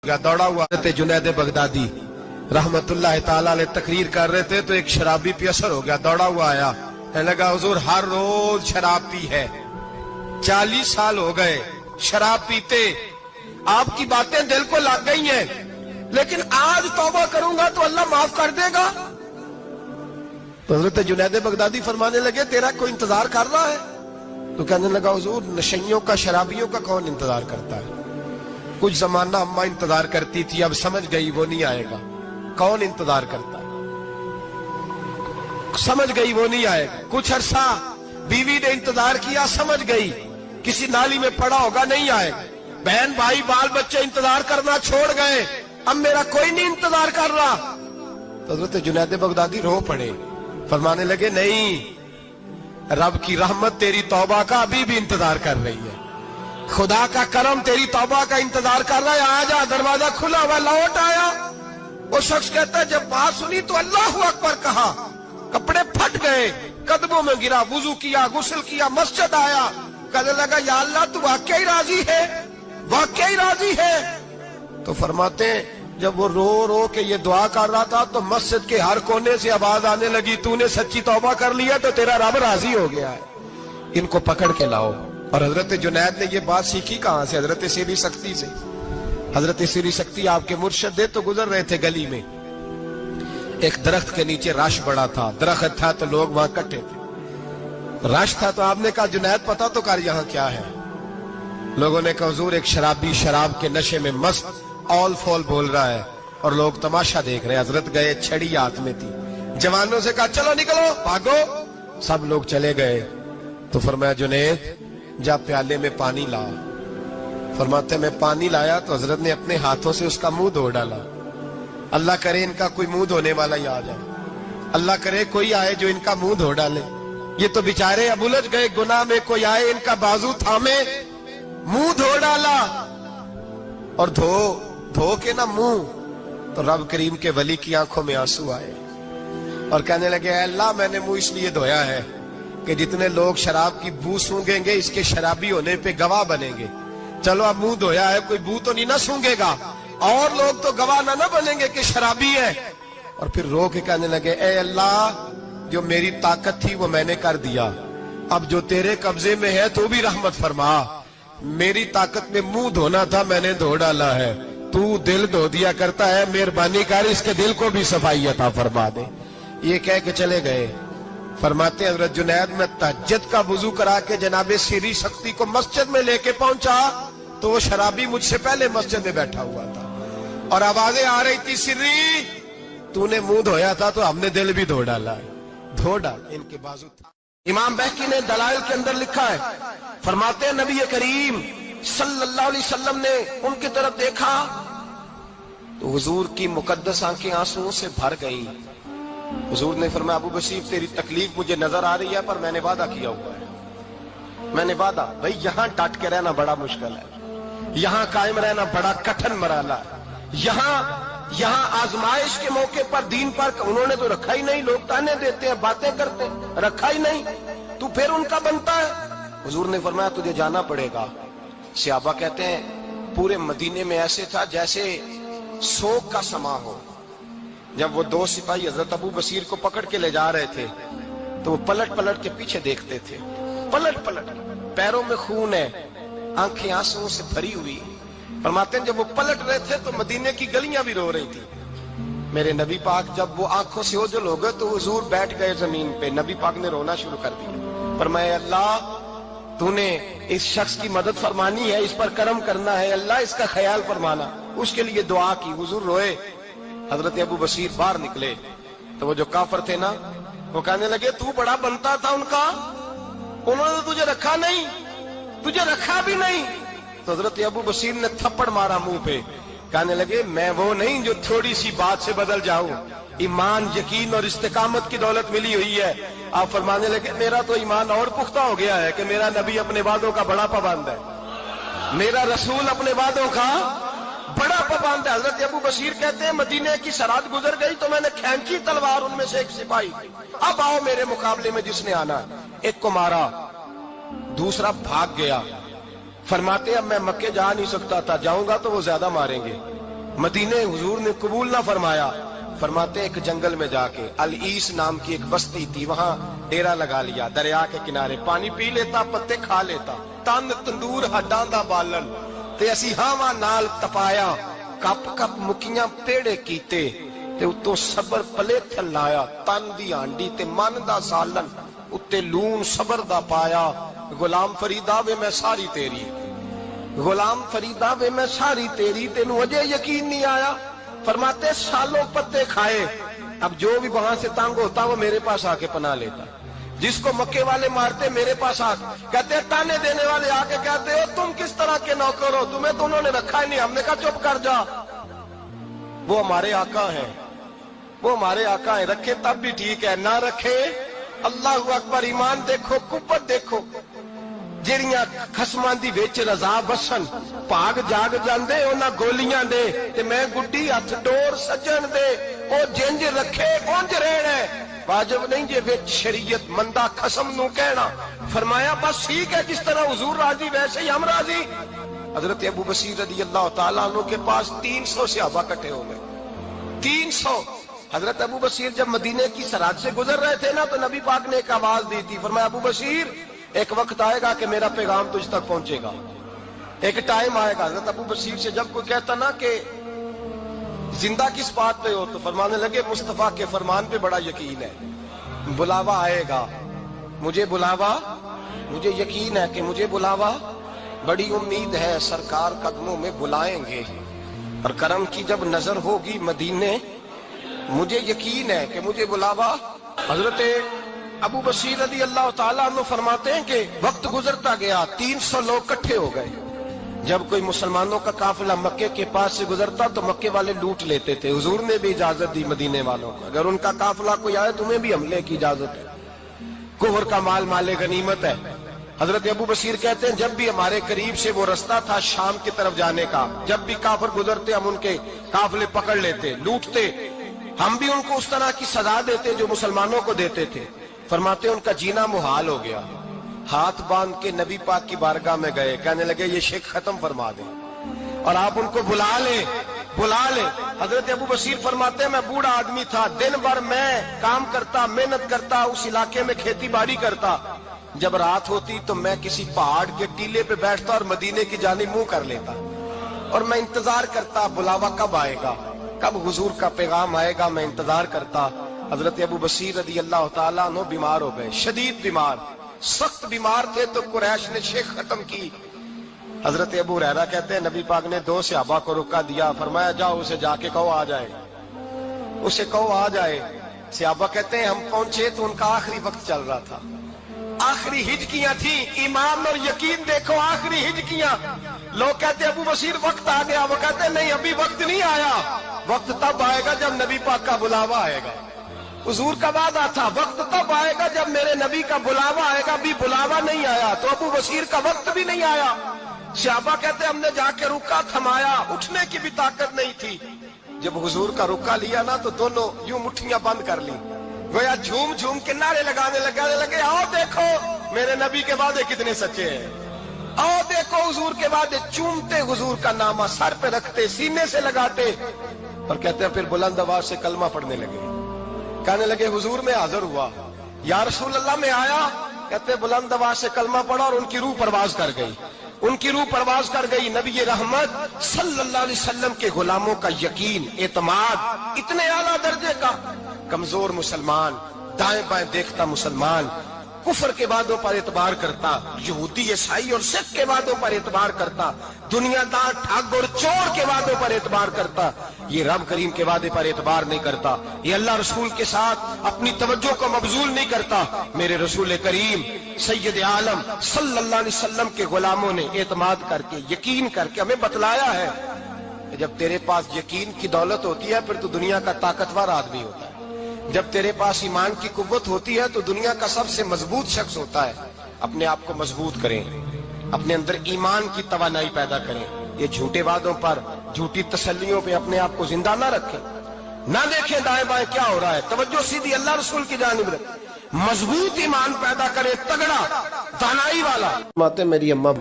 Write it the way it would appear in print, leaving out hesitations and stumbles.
दौड़ा हुआ जुनैद बगदादी रहमतुल्लाह ताला अलैह तकरीर कर रहे थे तो एक शराबी पे असर हो गया, दौड़ा हुआ आया, कहने लगा हुजूर हर रोज शराब पी है, 40 साल हो गए शराब पीते, आपकी बातें दिल को लग गई हैं, लेकिन आज तौबा करूंगा तो अल्लाह माफ कर देगा। तो हजरत जुनैद बगदादी फरमाने लगे तेरा कोई इंतजार कर रहा है? तो कहने लगा हुजूर नशइयों का शराबियों का कौन इंतजार करता है? कुछ जमाना अम्मा इंतजार करती थी, अब समझ गई वो नहीं आएगा। कौन इंतजार करता है? समझ गई वो नहीं आएगा। कुछ अरसा बीवी ने इंतजार किया, समझ गई किसी नाली में पड़ा होगा, नहीं आएगा। बहन भाई बाल बच्चे इंतजार करना छोड़ गए, अब मेरा कोई नहीं इंतजार कर रहा। तो हज़रत जुनैद बगदादी रो पड़े, फरमाने लगे नहीं, रब की रहमत तेरी तौबा का अभी भी इंतजार कर रही है, खुदा का करम तेरी तौबा का इंतजार कर रहा है, आजा, दरवाजा खुला हुआ, लौट आया। वो शख्स कहता है जब बात सुनी तो अल्लाहू अकबर कहा, कपड़े फट गए, कदमों में गिरा, वुजू किया, गुस्ल किया, मस्जिद आया, कहने लगा या अल्लाह तू वाकई राजी है, वाकई राजी है। तो फरमाते जब वो रो रो के ये दुआ कर रहा था तो मस्जिद के हर कोने से आवाज आने लगी, तूने सच्ची तौबा कर लिया तो तेरा रब राजी हो गया है, इनको पकड़ के लाओ। और हजरत जुनैद ने ये बात सीखी कहां से? हजरत सीरी सख्ती से। हजरत सीरी सख्ती आपके मुर्शिद थे, तो गुजर रहे थे गली में, एक दरख्त के नीचे रश बड़ा था, दरख्त था तो लोग वहां इकट्ठे थे, रश था। तो आपने कहा जुनैद पता तो कर यहाँ क्या है? लोगों ने कहा हुजूर एक शराबी शराब के नशे में मस्त ऑल फॉल बोल रहा है और लोग तमाशा देख रहे हैं। हजरत गए, छड़ी हाथ में थी, जवानों से कहा चलो निकलो भागो, सब लोग चले गए। तो फरमाया जुनैद जा प्याले में पानी ला। फरमाते मैं पानी लाया तो हजरत ने अपने हाथों से उसका मुंह धो डाला। अल्लाह करे इनका कोई मुंह धोने वाला ही आ जाए, अल्लाह करे कोई आए जो इनका मुंह धो डाले। ये तो बेचारे अब उलझ गए गुनाह में, कोई आए इनका बाजू थामे, मुंह धो डाला। और धो के ना मुंह, तो रब करीम के वली की आंखों में आंसू आए और कहने लगे अल्लाह मैंने मुंह इसलिए धोया है कि जितने लोग शराब की बू सूंघेंगे इसके शराबी होने पे गवाह बनेंगे। चलो अब मुंह धोया है, कोई बू तो नहीं ना सूंघेगा, और लोग तो गवाह ना बनेंगे कि शराबी है। और फिर रो के कहने लगे ए अल्लाह जो मेरी ताकत थी वो मैंने कर दिया, अब जो तेरे कब्जे में है तू भी रहमत फरमा। मेरी ताकत में मुंह धोना था, मैंने धो डाला है, तू दिल धो दिया करता है, मेहरबानी कर इसके दिल को भी सफाई अता फरमा दे। ये कह के चले गए। फरमाते हजरत जुनैद में तहज्जुद का वुजू करा के जनाबे सीरी सख्ती को मस्जिद में लेके पहुंचा तो वो शराबी मुझसे पहले मस्जिद में बैठा हुआ था और आवाजें आ रही थी, सिर्री तूने मुंह धोया था तो हमने दिल भी धो डाला, धो डाल इनके बाजू। इमाम बहकी ने दलाइल के अंदर लिखा है, फरमाते हैं नबी करीम सल्लल्लाहु अलैहि वसल्लम ने उनकी तरफ देखा तो हुजूर की मुकद्दस आंखें आंसुओं से भर गई। हुजूर ने फरमाया अबू बशीर तेरी तकलीफ मुझे नजर आ रही है, पर मैंने वादा किया हुआ है, मैंने वादा, भाई यहाँ डट के रहना बड़ा मुश्किल है, यहाँ कायम रहना बड़ा कठिन मराला है, यहाँ आजमाइश के मौके पर दीन पर उन्होंने तो रखा ही नहीं, लोग ताने देते हैं, बातें करते हैं, रखा ही नहीं, तू फिर उनका बनता है। हुजूर ने फरमाया तुझे जाना पड़ेगा। सहाबा कहते हैं पूरे मदीने में ऐसे था जैसे सोग का समा हो। जब वो दो सिपाही हजरत अबू बशीर को पकड़ के ले जा रहे थे तो वो पलट पलट के पीछे देखते थे, पलट पलट, पैरों में खून है, आंखें आंसुओं से भरी हुई। फरमाते हैं जब वो पलट रहे थे तो मदीने की गलियां भी रो रही थी। मेरे नबी पाक जब वो आंखों से ओझल हो गए तो हुजूर बैठ गए जमीन पे, नबी पाक ने रोना शुरू कर दिया। फरमाया अल्लाह तूने इस शख्स की मदद फरमानी है, इस पर करम करना है, अल्लाह इसका ख्याल फरमाना, उसके लिए दुआ की। हुजूर रोए। हजरत अबू बशीर बाहर निकले तो वो जो काफर थे ना वो कहने लगे तू बड़ा बनता था उनका, उन्होंने तुझे रखा नहीं, तुझे रखा भी नहीं। तो हजरत अबू बशीर ने थप्पड़ मारा मुंह पे, कहने लगे मैं वो नहीं जो थोड़ी सी बात से बदल जाऊं, ईमान यकीन और इस्तिकामत की दौलत मिली हुई है। आप फरमाने लगे मेरा तो ईमान और पुख्ता हो गया है कि मेरा नबी अपने वादों का बड़ा पाबंद है, मेरा रसूल अपने वादों का बड़ा पाबंद है। हजरत अबू बशीर कहते हैं मदीने की सरहद गुजर गई तो मैंने खींची तलवार, उनमें से एक सिपाही, अब आओ मेरे मुकाबले में जिसने आना। एक को मारा, दूसरा भाग गया। फरमाते अब मैं मक्के जा नहीं सकता था, जाऊंगा तो वो ज्यादा मारेंगे, مدینے حضور نے قبول نہ فرمایا. فرماتے ایک جنگل میں جا کے العیس نام کی ایک بستی تھی, وہاں ڈیرا لگا لیا, دریا کے کنارے پانی پی لیتا, پتے کھا لیتا, تن تندور ہڈاں دا بالن تے اسی ہاواں نال تپایا, کپ کپ مکیاں پیڑے کیتے تے اتوں صبر پلے تھل لایا, تن دی ہانڈی تے من دا سالن اتے لون صبر دا پایا. غلام فریدا وے میں ساری تیری, غلام فریدا وے میں ساری تیری, تینوں اجے یقین نہیں آیا. فرماتے سالوں پتے کھائے, اب جو بھی وہاں سے تنگ ہوتا وہ میرے پاس آ کے پناہ لیتا. جس کو مکے والے مارتے میرے پاس آ کہتے, تانے دینے والے آ کے کہتے ہو تم کس طرح کے نوکر ہو, تمہیں تو انہوں نے رکھا ہی نہیں. ہم نے کہا چپ کر جا, وہ ہمارے آقا ہیں, وہ ہمارے آقا ہیں, رکھے تب بھی ٹھیک ہے, نہ رکھے اللہ اکبر. ایمان دیکھو, قوت دیکھو. جڑیاں خسماں دی وچ رضا بسن پاگ جاگ جاندے انہاں گولیاں دے تے میں گڈی ہتھ ڈور سجن دے, او جنج رکھے اونج رہنا ہے. واجب نہیں جے وچ شریعت مندہ خسم نو کہنا. فرمایا بس ٹھیک ہے, جس طرح حضور راضی ویسے ہی ہم راضی. حضرت ابو بصیر رضی اللہ تعالیٰ عنہ کے پاس 300 صحابہ کٹھے ہو گئے, 300. حضرت ابو بصیر جب مدینے کی سرحد سے گزر رہے تھے نا, تو نبی پاک نے ایک آواز دی تھی. فرمایا ابو بصیر ایک وقت آئے گا کہ میرا پیغام تجھ تک پہنچے گا, ایک ٹائم آئے گا. حضرت ابو بصیر سے جب کوئی کہتا نا کہ زندہ کس بات پہ ہو, تو فرمانے لگے مصطفیٰ کے فرمان پہ بڑا یقین ہے, بلاوا آئے گا, مجھے بلاوا, مجھے یقین ہے کہ مجھے بلاوا, بڑی امید ہے سرکار قدموں میں بلائیں گے, اور کرم کی جب نظر ہوگی مدینے, مجھے یقین ہے کہ مجھے بلاوا. حضرت ابو بصیر رضی اللہ تعالیٰ عنہ فرماتے ہیں کہ وقت گزرتا گیا, 300 لوگ کٹھے ہو گئے. جب کوئی مسلمانوں کا قافلہ مکے کے پاس سے گزرتا تو مکے والے لوٹ لیتے تھے. حضور نے بھی اجازت دی مدینے والوں کو, اگر ان کا قافلہ کوئی آئے تمہیں بھی حملے کی اجازت ہے, کفر کا مال مال غنیمت ہے. حضرت ابو بصیر کہتے ہیں جب بھی ہمارے قریب سے وہ رستہ تھا شام کی طرف جانے کا, جب بھی کافر گزرتے ہم ان کے قافلے پکڑ لیتے, لوٹتے, ہم بھی ان کو اس طرح کی سزا دیتے جو مسلمانوں کو دیتے تھے. فرماتے ان کا جینا محال ہو گیا. ہاتھ باندھ کے نبی پاک کی بارگاہ میں گئے, کہنے لگے یہ شرک ختم فرما دیں اور آپ ان کو بلا لیں, بلا لیں. حضرت ابو بصیر فرماتے ہیں میں بوڑھا آدمی تھا, دن بھر میں کام کرتا, محنت کرتا, اس علاقے میں کھیتی باڑی کرتا. جب رات ہوتی تو میں کسی پہاڑ کے ٹیلے پہ بیٹھتا اور مدینے کی جانب منہ کر لیتا, اور میں انتظار کرتا بلاوا کب آئے گا, کب حضور کا پیغام آئے گا, میں انتظار کرتا. حضرت ابو بصیر رضی اللہ تعالیٰ عنہ بیمار ہو گئے, شدید بیمار, سخت بیمار تھے, تو قریش نے شیخ ختم کی. حضرت ابو ہریرہ کہتے ہیں نبی پاک نے 2 صحابہ کو رکا دیا, فرمایا جاؤ اسے جا کے کہو آ جائے, اسے کہو آ جائے. صحابہ کہتے ہیں ہم پہنچے تو ان کا آخری وقت چل رہا تھا, آخری ہجکیاں تھیں. ایمان اور یقین دیکھو, آخری ہجکیاں. لوگ کہتے ابو بصیر وقت آ گیا, وہ کہتے نہیں ابھی وقت نہیں آیا, وقت تب آئے گا جب نبی پاک کا بلاوا آئے گا. حضور کا وعدہ تھا وقت تب آئے گا جب میرے نبی کا بلاوا آئے گا, بھی بلاوا نہیں آیا تو ابو بصیر کا وقت بھی نہیں آیا. صحابہ کہتے ہم نے جا کے رکا, تھمایا, اٹھنے کی بھی طاقت نہیں تھی. جب حضور کا رکا لیا نا تو دونوں یوں مٹھیاں بند کر لی, گویا جھوم جھوم کے نعرے لگانے لگے آؤ دیکھو میرے نبی کے وعدے کتنے سچے ہیں, آؤ دیکھو حضور کے وعدے. چومتے حضور کا نامہ سر پہ رکھتے, سینے سے لگاتے, اور کہتے ہیں پھر بلند آواز سے کلمہ پڑھنے لگے. کہنے لگے حضور میں حاضر ہوا, یا رسول اللہ میں آیا. کہتے بلند آواز سے کلمہ پڑھا اور ان کی روح پرواز کر گئی, ان کی روح پرواز کر گئی. نبی رحمت صلی اللہ علیہ وسلم کے غلاموں کا یقین, اعتماد اتنے اعلیٰ درجے کا. کمزور مسلمان, دائیں بائیں دیکھتا مسلمان, کفر کے وعدوں پر اعتبار کرتا, یہودی عیسائی اور سکھ کے وعدوں پر اعتبار کرتا, دنیا دار ٹھگ اور چور کے وعدوں پر اعتبار کرتا, یہ رب کریم کے وعدے پر اعتبار نہیں کرتا, یہ اللہ رسول کے ساتھ اپنی توجہ کو مبذول نہیں کرتا. میرے رسول کریم سید عالم صلی اللہ علیہ وسلم کے غلاموں نے اعتماد کر کے, یقین کر کے ہمیں بتلایا ہے کہ جب تیرے پاس یقین کی دولت ہوتی ہے پھر تو دنیا کا طاقتور آدمی ہوتا ہے. جب تیرے پاس ایمان کی قوت ہوتی ہے تو دنیا کا سب سے مضبوط شخص ہوتا ہے. اپنے آپ کو مضبوط کریں, اپنے اندر ایمان کی توانائی پیدا کریں. یہ جھوٹے وعدوں پر, جھوٹی تسلیوں پہ اپنے آپ کو زندہ نہ رکھیں, نہ دیکھیں دائیں بائیں کیا ہو رہا ہے, توجہ سیدھی اللہ رسول کی جانب رکھیں. مضبوط ایمان پیدا کرے, تگڑا, دانائی والا. میری اماں